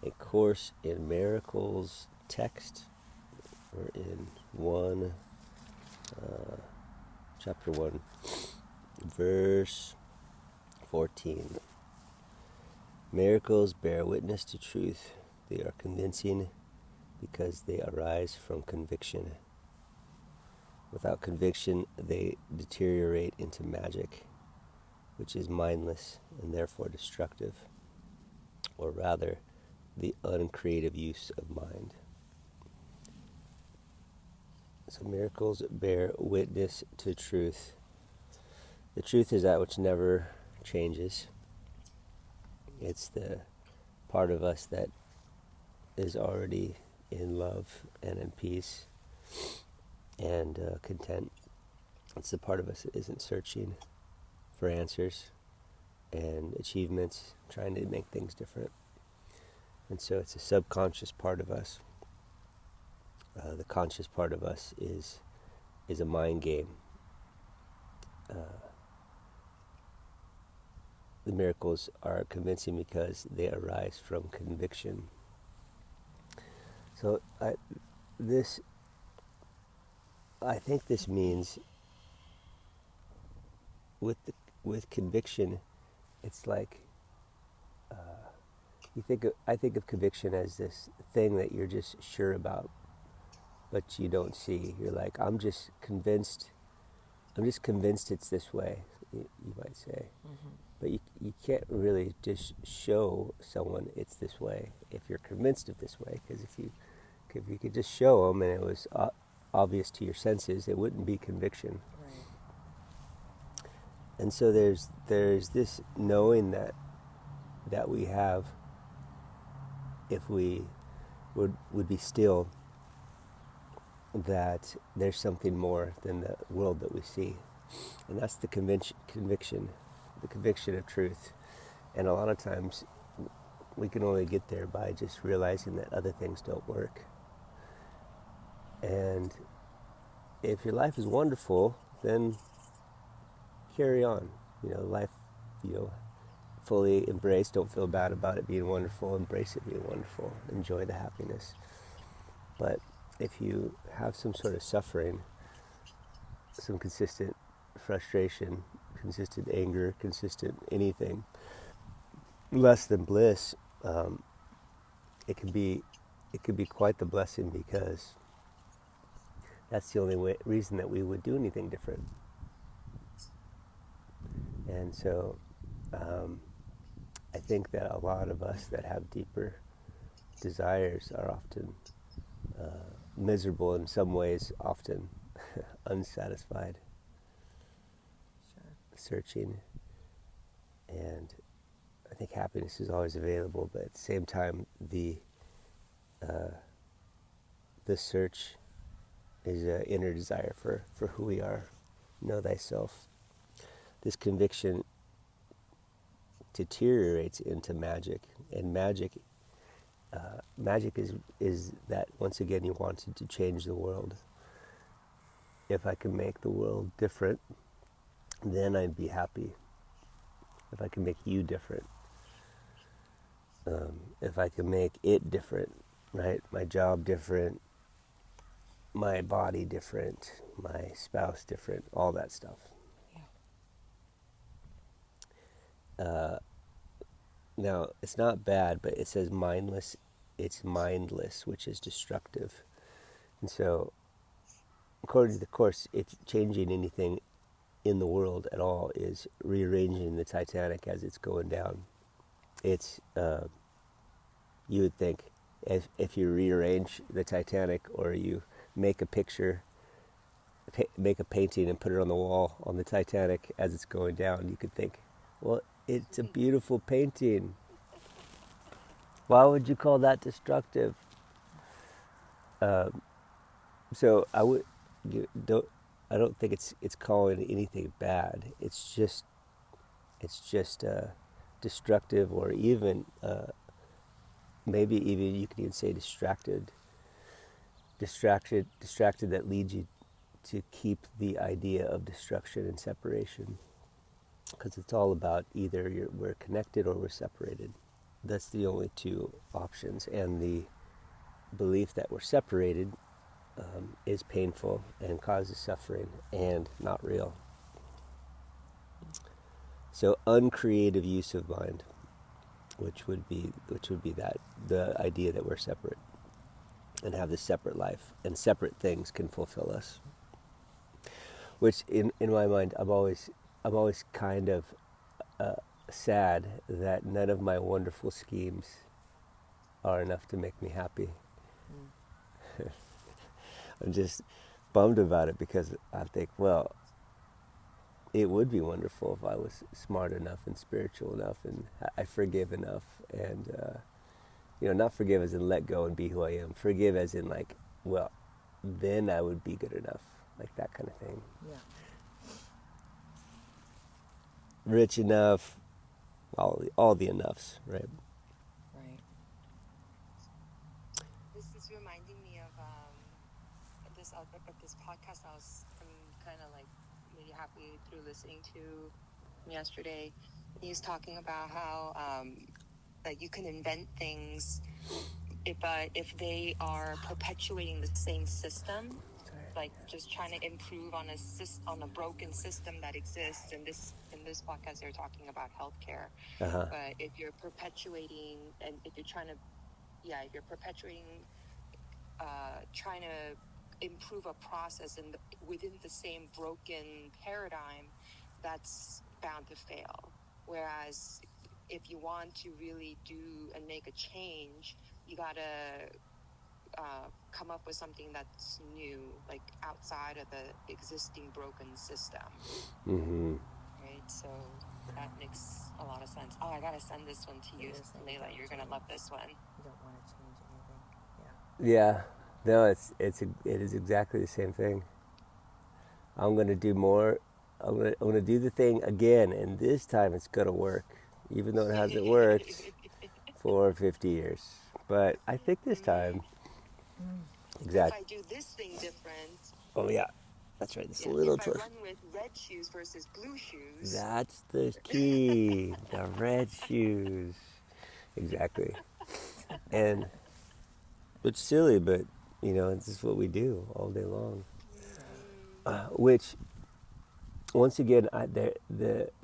a Course in Miracles text. We're in chapter 1, verse 14. Miracles bear witness to truth. They are convincing because they arise from conviction. Without conviction, they deteriorate into magic, which is mindless and therefore destructive, or rather, the uncreative use of mind. So miracles bear witness to truth. The truth is that which never changes. It's the part of us that is already in love and in peace and content. It's the part of us that isn't searching for answers and achievements, trying to make things different. And so it's a subconscious part of us. The conscious part of us is a mind game. The miracles are convincing because they arise from conviction. So I think this means with conviction, it's like I think of conviction as this thing that you're just sure about, but you don't see. You're like, I'm just convinced it's this way, you might say. Mm-hmm. But you can't really just show someone it's this way if you're convinced of this way, because if you could just show them and it was obvious to your senses, it wouldn't be conviction. Right. And so there's this knowing that we have, if we would be still, that there's something more than the world that we see. And that's the conviction of truth. And a lot of times we can only get there by just realizing that other things don't work. And if your life is wonderful, then carry on. Life, fully embrace. Don't feel bad about it being wonderful. Embrace it being wonderful. Enjoy the happiness. But if you have some sort of suffering, some consistent frustration, consistent anger, consistent anything less than bliss, it can be quite the blessing, because that's the only reason that we would do anything different. And so I think that a lot of us that have deeper desires are often miserable in some ways, often unsatisfied, searching. And I think happiness is always available, but at the same time, the search is an inner desire for who we are. Know thyself. This conviction deteriorates into magic, and magic is that, once again, you wanted to change the world. If I can make the world different, then I'd be happy. If I can make you different, if I can make it different, right? My job different, my body different, my spouse different, all that stuff. Yeah. Now, it's not bad, but it says mindless. It's mindless, which is destructive. And so, according to the Course, if changing anything in the world at all is rearranging the Titanic as it's going down. It's, you would think, if you rearrange the Titanic, or you make a picture, make a painting and put it on the wall on the Titanic as it's going down, you could think, well, it's a beautiful painting. Why would you call that destructive? So I don't think it's calling anything bad. It's just destructive, or even maybe even you could even say distracted that leads you to keep the idea of destruction and separation, because it's all about either we're connected or we're separated. That's the only two options, and the belief that we're separated is painful and causes suffering and not real. So uncreative use of mind, which would be that the idea that we're separate and have this separate life and separate things can fulfill us. Which in my mind, I'm always kind of sad that none of my wonderful schemes are enough to make me happy. I'm just bummed about it because I think, well, it would be wonderful if I was smart enough and spiritual enough and I forgive enough and, not forgive as in let go and be who I am. Forgive as in like, well, then I would be good enough. Like that kind of thing. Yeah. Rich enough, all the enoughs, right? Right. This is reminding me of this podcast. I'm kind of like really happy through listening to yesterday. He was talking about how like you can invent things if they are perpetuating the same system, like just trying to improve on a broken system that exists. In this podcast, they're talking about healthcare. Uh-huh. But if you're perpetuating, and if you're trying to, if you're perpetuating, trying to improve a process within the same broken paradigm, that's bound to fail. Whereas if you want to really do and make a change, you gotta come up with something that's new, like outside of the existing broken system. Mm-hmm. Right? So that makes a lot of sense. Oh, I gotta send this one to you, Layla. You're gonna love this one. You don't want to change anything. Yeah. Yeah. No, it is exactly the same thing. I'm gonna do more. I'm gonna do the thing again, and this time it's gonna work, even though it hasn't worked for 50 years. But I think this time, exactly. If I do this thing different. Oh yeah, that's right. This little if twist. I run with red shoes versus blue shoes. That's the key. The red shoes. Exactly. And it's silly, but it's just what we do all day long. Which, once again,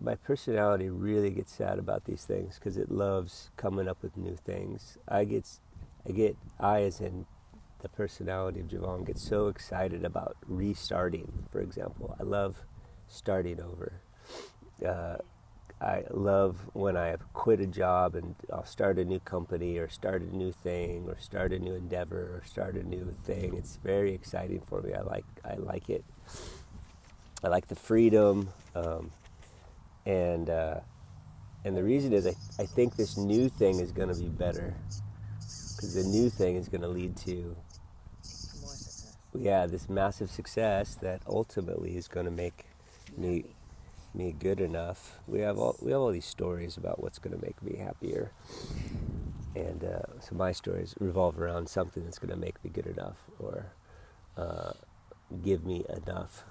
my personality really gets sad about these things because it loves coming up with new things. I as in the personality of Javon, gets so excited about restarting. For example, I love starting over. I love when I have quit a job and I'll start a new company or start a new thing or start a new endeavor or start a new thing. It's very exciting for me. I like it. I like the freedom, and the reason is I think this new thing is going to be better because the new thing is going to lead to more success. Yeah, this massive success that ultimately is going to make me good enough. We have all these stories about what's going to make me happier, and so my stories revolve around something that's going to make me good enough or give me enough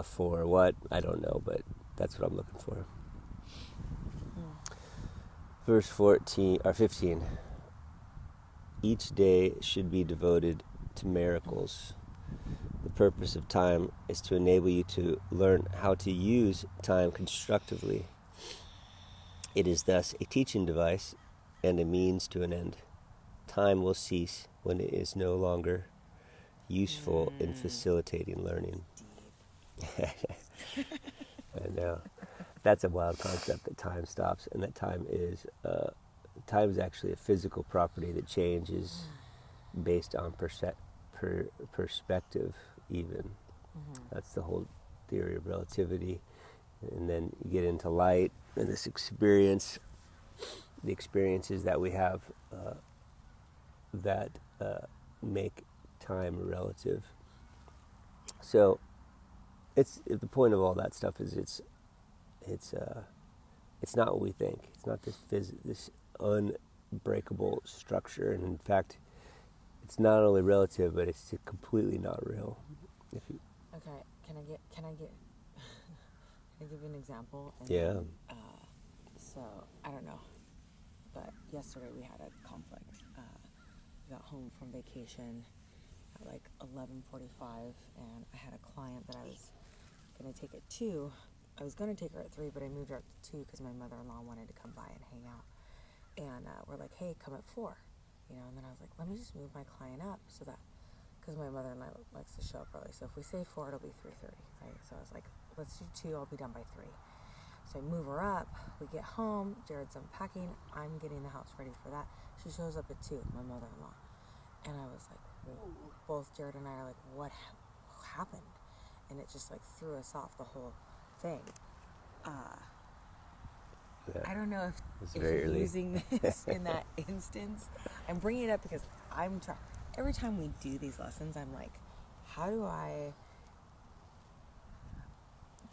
for what I don't know, but that's what I'm looking for. Verse 14 or 15. Each day should be devoted to miracles. The purpose of time is to enable you to learn how to use time constructively. It is thus a teaching device and a means to an end. Time will cease when it is no longer useful in facilitating learning. I know. That's a wild concept, that time stops, and that time is actually a physical property that changes based on perspective even. That's the whole theory of relativity. And then you get into light and this experience, the experiences that we have that make time relative. So the point of all that stuff is it's not what we think. It's not this unbreakable structure, and in fact, it's not only relative, but it's completely not real. Okay, can I give you an example? Yeah. So I don't know. yesterday we had a conflict. We got home from vacation at like 11:45, and I had a client that I was going to take at 2. I was going to take her at 3, but I moved her up to 2 because my mother-in-law wanted to come by and hang out. And we're like, hey, come at 4. And then I was like, let me just move my client up so that, because my mother-in-law likes to show up early. So if we say 4, it'll be 3:30, right? So I was like, let's do 2, I'll be done by 3. So I move her up, we get home, Jared's unpacking, I'm getting the house ready for that. She shows up at 2, my mother-in-law. And I was like, both Jared and I are like, what happened? And it just like threw us off the whole thing. I don't know if you're using this in that instance. I'm bringing it up because every time we do these lessons, I'm like, how do I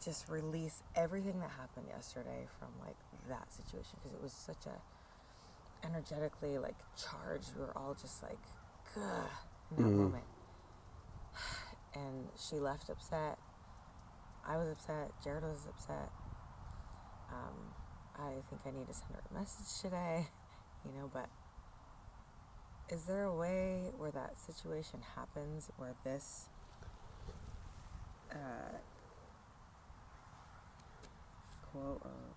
just release everything that happened yesterday from like that situation? Because it was such a energetically like charged. We were all just like, gah, in that moment. And she left upset. I was upset. Jared was upset. I think I need to send her a message today, but is there a way where that situation happens where this quote or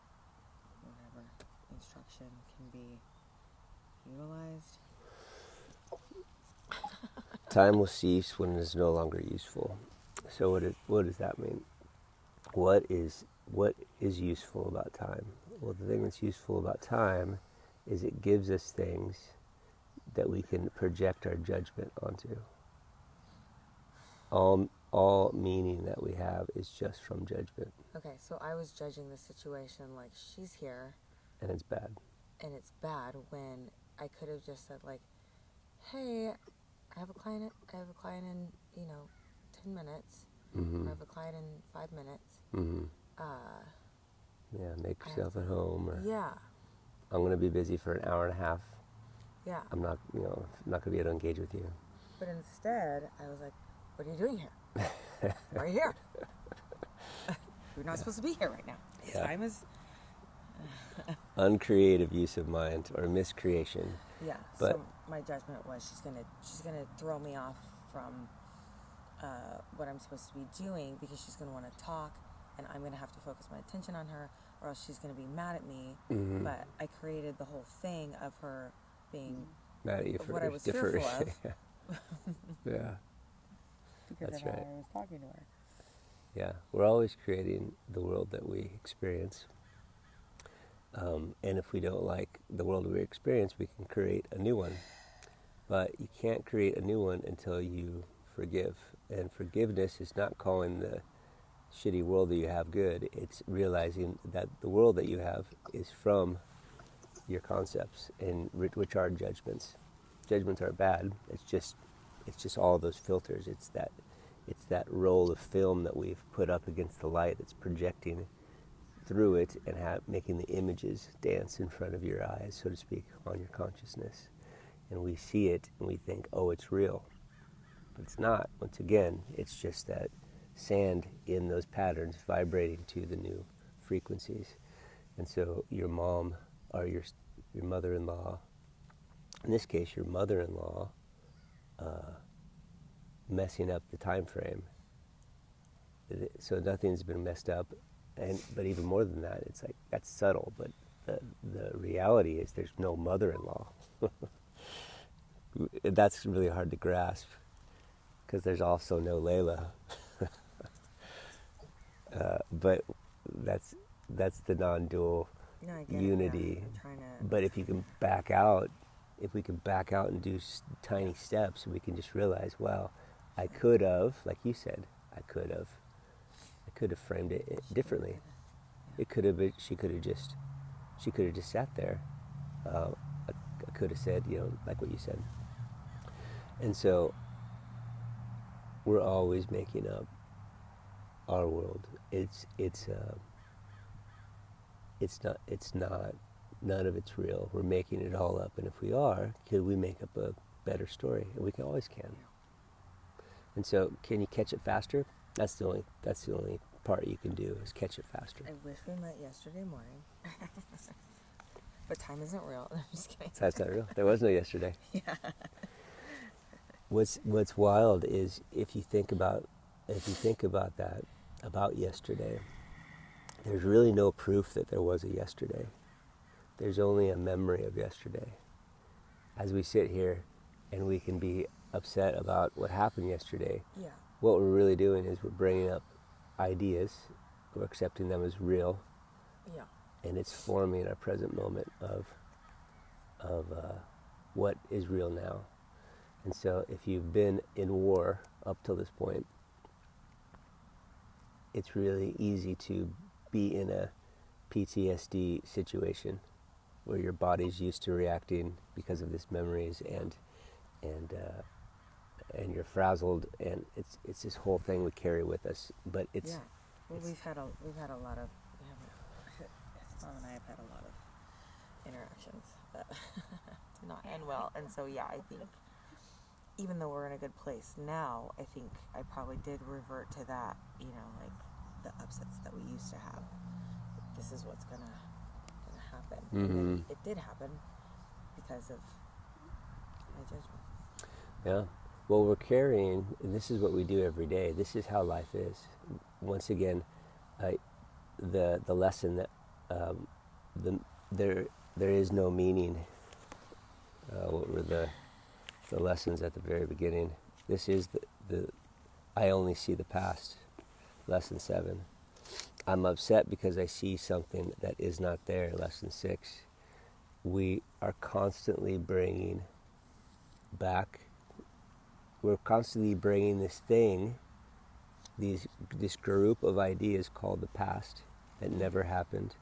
whatever instruction can be utilized? Time will cease when it is no longer useful. So what does that mean? What is useful about time? Well, the thing that's useful about time is it gives us things that we can project our judgment onto. All meaning that we have is just from judgment. Okay, so I was judging the situation like she's here. And it's bad. And it's bad when I could have just said like, hey, I have a client in, 10 minutes. Mm-hmm. I have a client in 5 minutes. Mm-hmm. Make yourself at home. Or yeah. I'm going to be busy for an hour and a half. Yeah. I'm not going to be able to engage with you. But instead, I was like, what are you doing here? Why are you here? You're not supposed to be here right now. Yeah. Time is... uncreative use of mind or miscreation. Yeah. But so my judgment was she's gonna throw me off from what I'm supposed to be doing because she's gonna want to talk, and I'm gonna have to focus my attention on her, or else she's gonna be mad at me. Mm-hmm. But I created the whole thing of her being mad at you for what I was fearful of. Yeah. Because That's of how right. I was talking to her. Yeah, we're always creating the world that we experience. And if we don't like the world we experience, we can create a new one. But you can't create a new one until you forgive. And forgiveness is not calling the shitty world that you have good. It's realizing that the world that you have is from your concepts, and which are judgments. Judgments are bad. It's just all those filters. It's that roll of film that we've put up against the light that's projecting through it and making the images dance in front of your eyes, so to speak, on your consciousness. And we see it and we think, oh, it's real. But it's not. Once again, it's just that sand in those patterns vibrating to the new frequencies. And so your mom or your mother-in-law, in this case your mother-in-law, messing up the time frame. So nothing's been messed up. But even more than that, it's like that's subtle. But the reality is there's no mother-in-law. That's really hard to grasp because there's also no Layla. But that's the non-dual unity. But if you can back out, if we can back out and do tiny steps, we can just realize, wow, I could have, like you said, I could have framed it differently. It could have been, she could have just sat there. I could have said, like what you said. And so we're always making up our world. It's not, none of it's real. We're making it all up. And if we are, could we make up a better story? And we always can. And so, can you catch it faster? That's the only part you can do is catch it faster. I wish we met yesterday morning. But time isn't real. I'm just kidding. That's not real. There was no yesterday. Yeah. What's wild is if you think about that about yesterday, there's really no proof that there was a yesterday. There's only a memory of yesterday. As we sit here and we can be upset about what happened yesterday, Yeah. what we're really doing is we're bringing up ideas, we're accepting them as real, Yeah. and it's forming a present moment of what is real now. And so if you've been in war up till this point, it's really easy to be in a PTSD situation where your body's used to reacting because of these memories, and you're frazzled, and it's this whole thing we carry with us. But it's Yeah. Well, we've had a lot of Tom and I have had a lot of interactions that did not end well, and so yeah, I think even though we're in a good place now, I think I probably did revert to that, like the upsets that we used to have. This is what's gonna happen. Mm-hmm. And then it did happen because of my judgment. Yeah. Well, we're carrying, and this is what we do every day. This is how life is. Once again, the lesson that there is no meaning. What were the lessons at the very beginning? This is the I only see the past. Lesson 7. I'm upset because I see something that is not there. Lesson 6. We are constantly bringing back. We're constantly bringing this thing, this group of ideas called the past that never happened,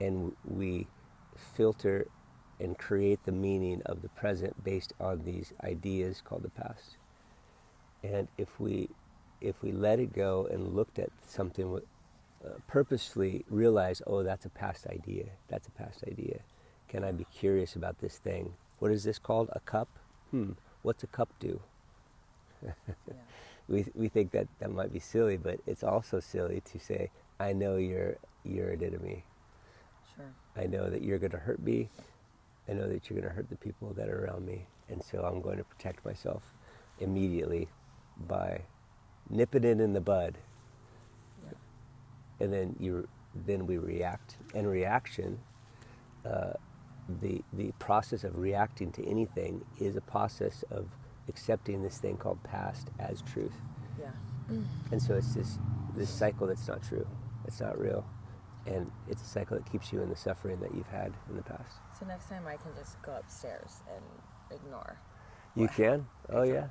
and we filter and create the meaning of the present based on these ideas called the past. And if we let it go and looked at something purposefully, realize, oh, that's a past idea. That's a past idea. Can I be curious about this thing? What is this called? A cup? What's a cup do? Yeah. We think that might be silly, but it's also silly to say, I know you're an enemy. Sure. I know that you're going to hurt me. I know that you're going to hurt the people that are around me. And so I'm going to protect myself immediately by nipping it in the bud. Yeah. And then we react. And reaction, the process of reacting to anything is a process of accepting this thing called past as truth. Yeah. And so it's this cycle that's not true. It's not real. And it's a cycle that keeps you in the suffering that you've had in the past. So next time I can just go upstairs and ignore. You can? Oh, yeah.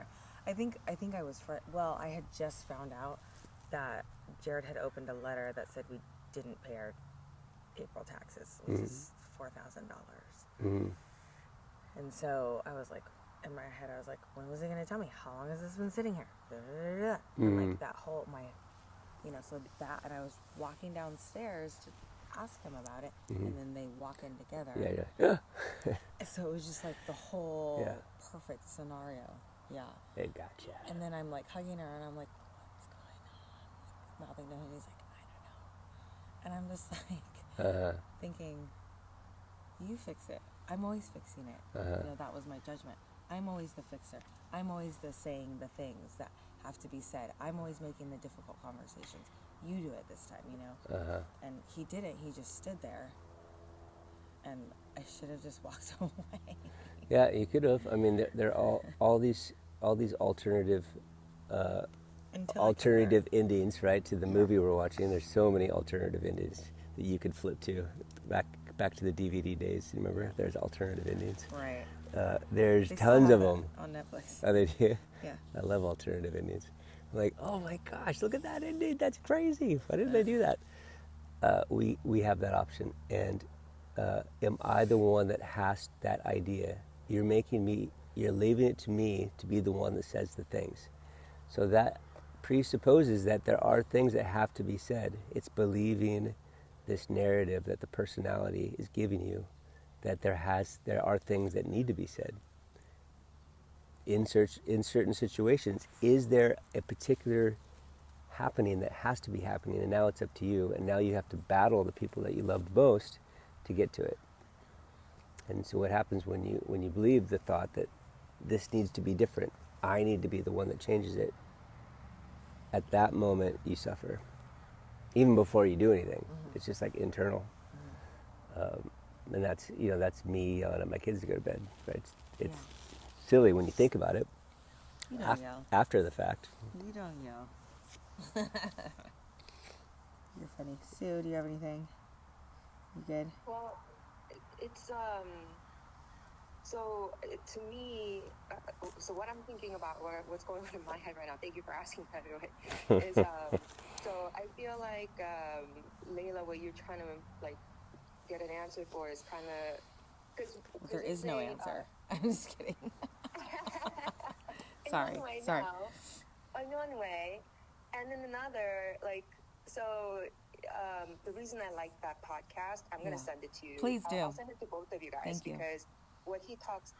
I think I was I had just found out that Jared had opened a letter that said we didn't pay our April taxes, which is $4,000. Mm-hmm. And so I was like, in my head, I was like, when was he going to tell me? How long has this been sitting here? And like that whole, so that, and I was walking downstairs to ask him about it, and then they walk in together. Yeah. So it was just like the whole Yeah. perfect scenario. Yeah. It gotcha. And then I'm like hugging her, and I'm like, what's going on? Mouthing to him, and he's like, I don't know. And I'm just like thinking, you fix it. I'm always fixing it. That was my judgment. I'm always the fixer. I'm always the saying the things that have to be said. I'm always making the difficult conversations. You do it this time, And he didn't. He just stood there. And I should have just walked away. Yeah, you could have. I mean, they're all these alternative endings, right, to the movie we're watching. There's so many alternative endings that you could flip to. Back to the DVD days. Remember, there's alternative endings. Right. There's They tons still of have them. it on Netflix. Oh, they do? Yeah. I love alternative endings. I'm like, oh my gosh, look at that ending. That's crazy. Why didn't they do that? We have that option. And am I the one that has that idea? You're leaving it to me to be the one that says the things. So that presupposes that there are things that have to be said. It's believing this narrative that the personality is giving you, that there are things that need to be said. In certain situations, is there a particular happening that has to be happening, and now it's up to you, and now you have to battle the people that you love most to get to it. And so what happens when you believe the thought that this needs to be different, I need to be the one that changes it, at that moment you suffer. Even before you do anything. It's just like internal. And that's me yelling at my kids to go to bed. Right? It's silly when you think about it. You don't yell. After the fact. You don't yell. You're funny. Sue, do you have anything? You good? Well, it's so to me, so what I'm thinking about, what's going on in my head right now, thank you for asking, by the way, is so I feel like Layla, what you're trying to like get an answer for is kind of because There is no answer. I'm just kidding. Sorry. In one way, and then another, like, so the reason I like that podcast, I'm going to send it to you. Please do. I'll send it to both of you guys. Thank you. Because what he talks,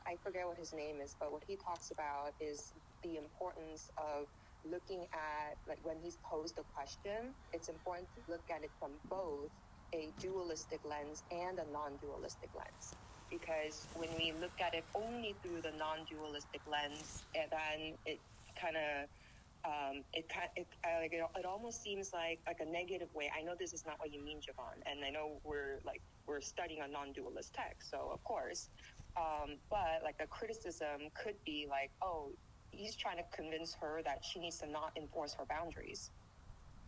I forget what his name is, but what he talks about is the importance of looking at, like, when he's posed a question, it's important to look at it from both a dualistic lens and a non-dualistic lens. Because when we look at it only through the non-dualistic lens, then it kind of it almost seems like a negative way. I know this is not what you mean, Javon, and I know we're studying a non-dualist text, so of course, but like a criticism could be like, oh, he's trying to convince her that she needs to not enforce her boundaries,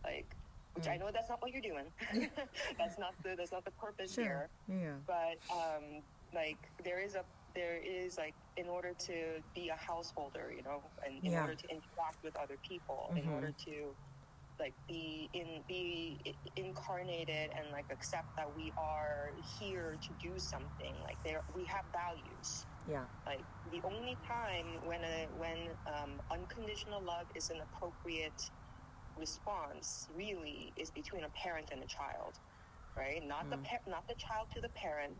like, which I know that's not what you're doing. that's not the purpose here. Yeah. But like there is like, in order to be a householder, and in order to interact with other people, in order to like be incarnated and like accept that we are here to do something, like we have values. Yeah. Like the only time when unconditional love is an appropriate response really is between a parent and a child, right? Not the child to the parent,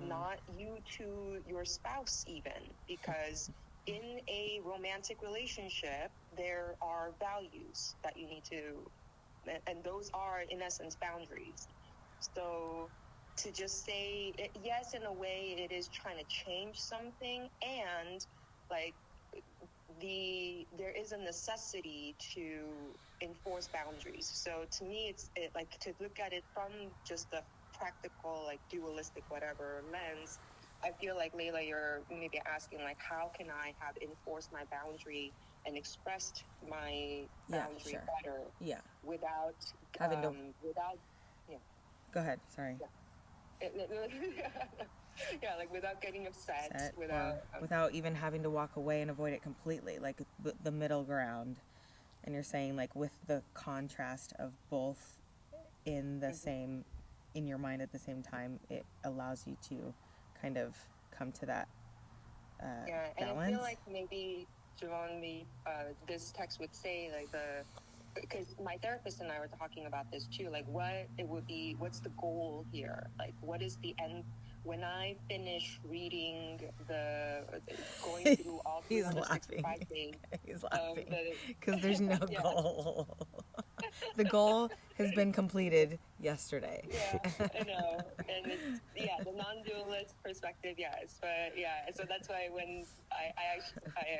not you to your spouse even, because in a romantic relationship there are values that you need to, and those are in essence boundaries. So to just say yes, in a way it is trying to change something, and like there is a necessity to enforce boundaries. So to me, it's like to look at it from just a practical, like dualistic, whatever lens. I feel like, Layla, you're maybe asking like, how can I have enforced my boundary and expressed my boundary better? Yeah. Without having to. Yeah. Go ahead. Sorry. Yeah. Yeah, like without getting upset, without even having to walk away and avoid it completely, like the middle ground. And you're saying like with the contrast of both in the same, in your mind at the same time, it allows you to kind of come to that and balance. I feel like maybe Javon, this text would say like because my therapist and I were talking about this too, like what's the goal here? Like what is the end? When I finish reading going through all 365 days. He's laughing because there's no goal. The goal has been completed yesterday. Yeah, I know. And it's, the non-dualist perspective, yes. But so that's why when I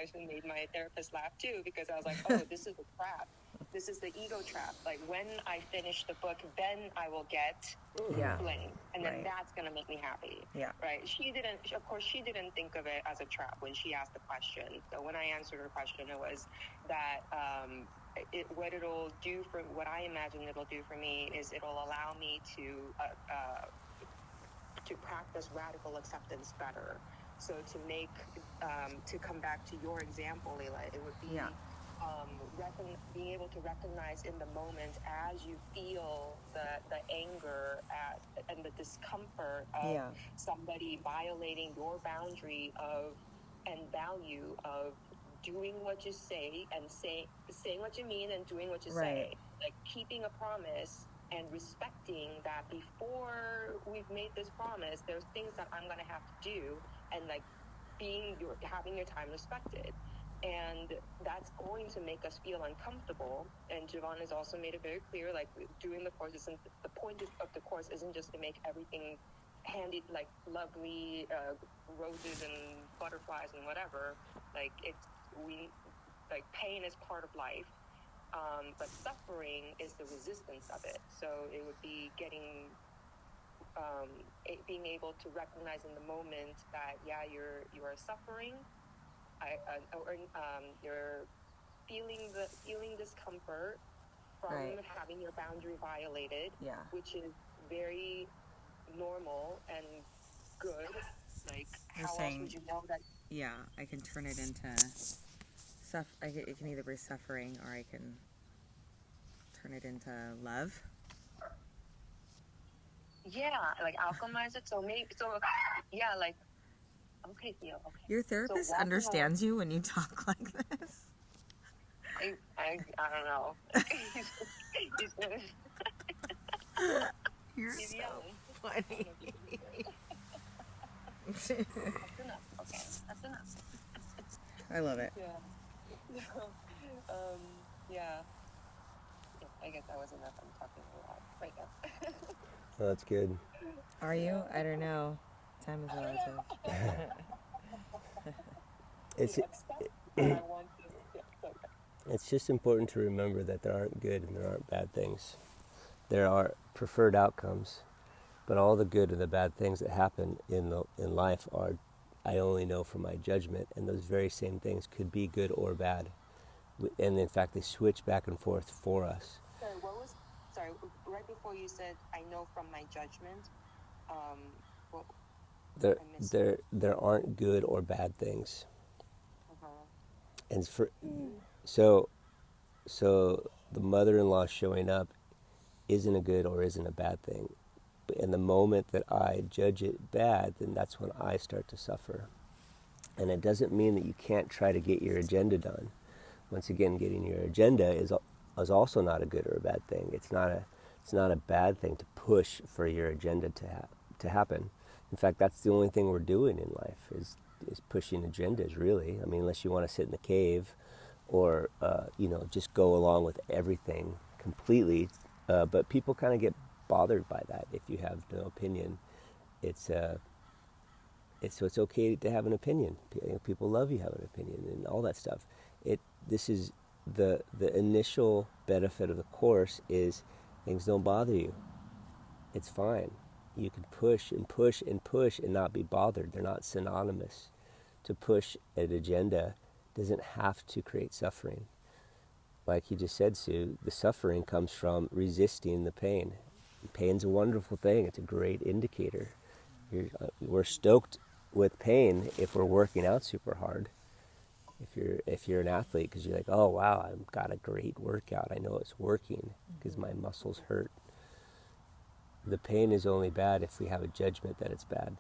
actually made my therapist laugh too, because I was like, oh, this is a trap. This is the ego trap. Like when I finish the book, then I will get blank, and then that's gonna make me happy. Yeah. Right. She didn't think of it as a trap when she asked the question. So when I answered her question, it was that what I imagine it'll do for me is it'll allow me to practice radical acceptance better. So to come back to your example, Layla, it would be being able to recognize in the moment as you feel the anger and the discomfort of somebody violating your boundary and value of doing what you say and saying what you mean and doing what you say, like keeping a promise and respecting that before we've made this promise, there's things that I'm going to have to do, and like having your time respected. And that's going to make us feel uncomfortable. And Javon has also made it very clear, like doing the course the point of the course isn't just to make everything handy, like lovely roses and butterflies and whatever. Like pain is part of life, but suffering is the resistance of it. So it would be being able to recognize in the moment that you are suffering, you're feeling discomfort from having your boundary violated, which is very normal and good. Like, You're how saying, else would you know that? Yeah, I can turn it into it can either be suffering or I can turn it into love. Yeah, like alchemize it. Okay, Theo. Okay. Your therapist understands you when you talk like this. I don't know. You're so funny. That's enough. Okay, that's enough. I love it. Yeah. Yeah. I guess that was enough. I'm talking a lot right now. Oh, that's good. Are you? I don't know. Time is relative. It's just important to remember that there aren't good and there aren't bad things. There are preferred outcomes, but all the good and the bad things that happen in life are, I only know from my judgment, and those very same things could be good or bad. And in fact, they switch back and forth for us. Sorry, right before you said, I know from my judgment, there aren't good or bad things. And so the mother-in-law showing up isn't a good or isn't a bad thing. But in the moment that I judge it bad, then that's when I start to suffer. And it doesn't mean that you can't try to get your agenda done. Once again, getting your agenda is also not a good or a bad thing. It's not a bad thing to push for your agenda to happen. In fact, that's the only thing we're doing in life is pushing agendas, really. I mean, unless you want to sit in the cave or just go along with everything completely. But people kind of get bothered by that if you have no opinion. So it's okay to have an opinion. People love you have an opinion and all that stuff. This is the initial benefit of the course is things don't bother you. It's fine. You can push and push and push and not be bothered. They're not synonymous. To push an agenda doesn't have to create suffering. Like you just said, Sue, the suffering comes from resisting the pain. Pain's a wonderful thing. It's a great indicator. We're stoked with pain if we're working out super hard. If you're an athlete, because you're like, oh wow, I've got a great workout. I know it's working because my muscles hurt. The pain is only bad if we have a judgment that it's bad,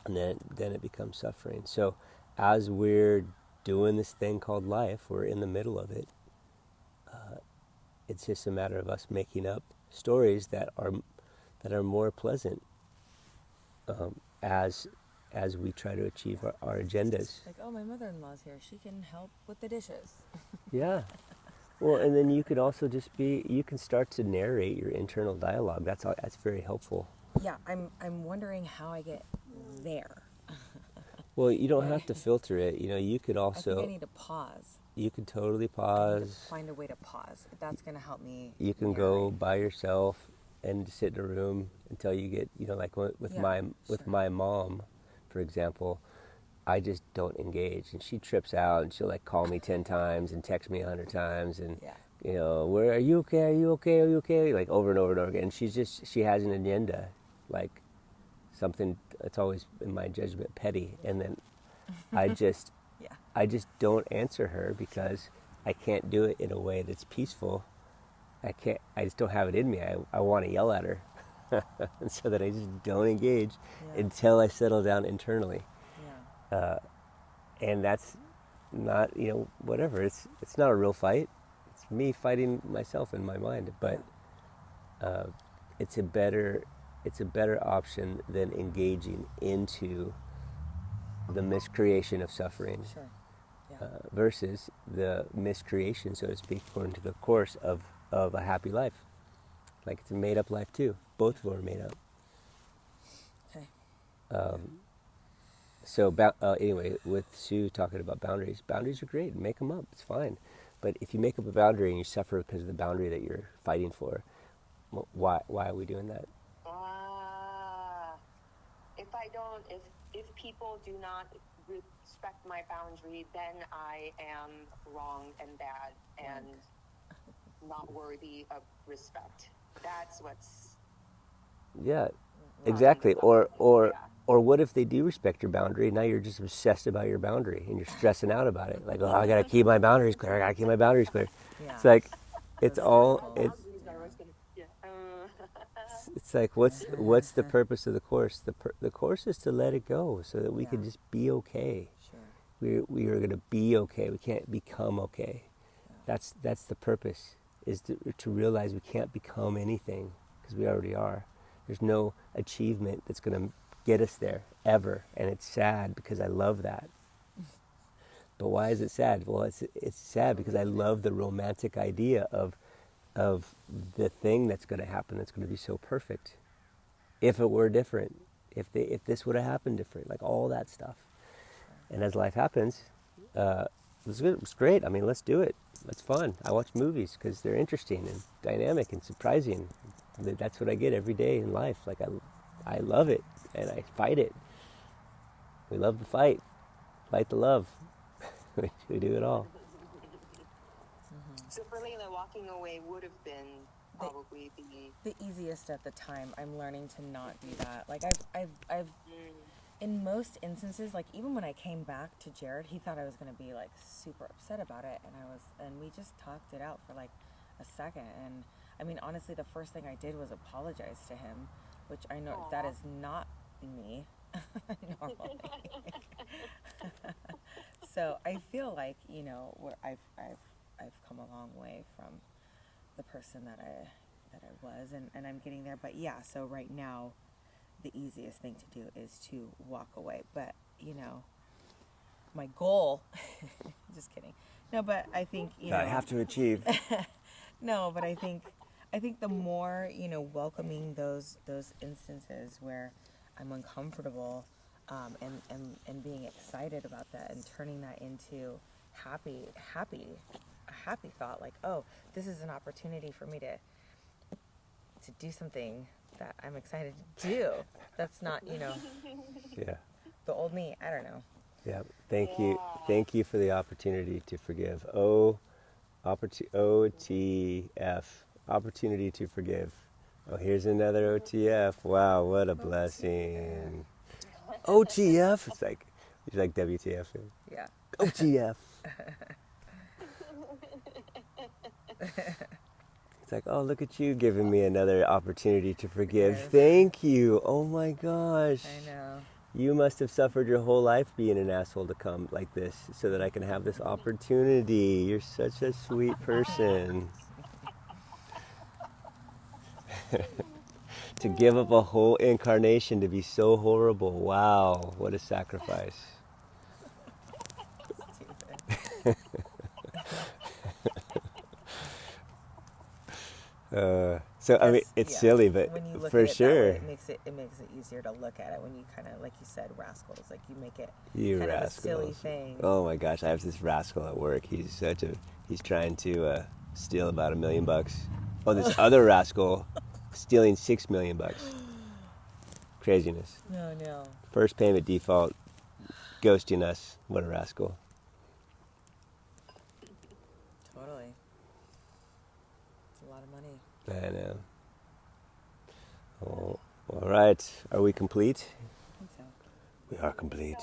and then it becomes suffering. So as we're doing this thing called life, we're in the middle of it. It's just a matter of us making up stories that are more pleasant as we try to achieve our agendas. Like, oh, my mother-in-law's here. She can help with the dishes. Yeah. Well, and then you could also you can start to narrate your internal dialogue. That's very helpful. Yeah, I'm wondering how I get there. Well, you don't have to filter it. You could also... I think I need to pause. You can totally pause. I need to find a way to pause. That's going to help me. You can go by yourself and sit in a room until you get, like with my mom, for example, I just don't engage, and she trips out, and she'll call me 10 times and text me 100 times, and where are you okay? Are you okay? Are you okay? Over and over and over again. And she has an agenda, something that's always in my judgment petty, and then I just don't answer her because I can't do it in a way that's peaceful. I just don't have it in me. I want to yell at her. And so that I just don't engage until I settle down internally. Yeah. And that's not, whatever. It's not a real fight. It's me fighting myself in my mind. But it's a better option than engaging into the miscreation of suffering. Sure. Yeah. Versus the miscreation, so to speak, according to the course of a happy life. It's a made-up life too. Both of them are made up. So anyway, with Sue talking about boundaries are great. Make them up. It's fine. But if you make up a boundary and you suffer because of the boundary that you're fighting for, why are we doing that? Ah, if people do not respect my boundary, then I am wrong and bad and not worthy of respect. That's what's Yeah, causing exactly. the Or conflict. or Yeah. or what if they do respect your boundary? Now you're just obsessed about your boundary and you're stressing out about it. Like, oh, I gotta keep my boundaries clear. I gotta keep my boundaries clear. Yeah. It's like, it's Those all cycles. it's Boundaries are what's gonna. Yeah. it's like what's the purpose of the course? The course is to let it go so that we Yeah. can just be okay. Sure. We are gonna be okay. We can't become okay. Yeah. That's the purpose, is to realize we can't become anything because we already are. There's no achievement that's going to get us there ever, and it's sad because I love that. But why is it sad? Well, it's sad because I love the romantic idea of the thing that's going to happen that's going to be so perfect. If it were different, if this would have happened different, like all that stuff. And as life happens, it's good. It's great. I mean, let's do it. It's fun. I watch movies because they're interesting and dynamic and surprising. That's what I get every day in life. Like I love it and I fight it. We love the fight the love. We do it all. So for Layla, walking away would have been probably the easiest at the time. I'm learning to not do that. Like I've in most instances, like even when I came back to Jared, he thought I was gonna be like super upset about it, and we just talked it out for like a second. And I mean, honestly, the first thing I did was apologize to him, which I know that is not me normally. So I feel like, you know, where I've come a long way from the person that I was, and I'm getting there. But yeah, so right now, the easiest thing to do is to walk away. But you know, my goal. Just kidding. No, but I think I have to achieve. No, but I think the more, you know, welcoming those instances where I'm uncomfortable, and being excited about that and turning that into a happy thought, like, oh, this is an opportunity for me to do something that I'm excited to do. That's not, you know, Yeah. the old me. I don't know. Yeah. Thank you for the opportunity to forgive. OTF. Opportunity to forgive. Oh, here's another OTF. Wow, what a blessing. OTF. It's like WTF. Yeah. OTF. It's like, oh, look at you giving me another opportunity to forgive. Yes. Thank you. Oh my gosh. I know. You must have suffered your whole life being an asshole to come like this so that I can have this opportunity. You're such a sweet person. To give up a whole incarnation to be so horrible. Wow, what a sacrifice. Stupid. So I mean, Yes, it's yeah. silly, but when you look for at it sure, that way, it makes it easier to look at it when you kind of, like you said, rascals. Like you make it you kind rascals. of a silly thing. Oh my gosh, I have this rascal at work. He's trying to steal about $1 million. Oh, this other rascal stealing $6 million. Craziness. No. First payment default, ghosting us. What a rascal. Totally. It's a lot of money. I know. Oh, all right. Are we complete? I think so. We are complete.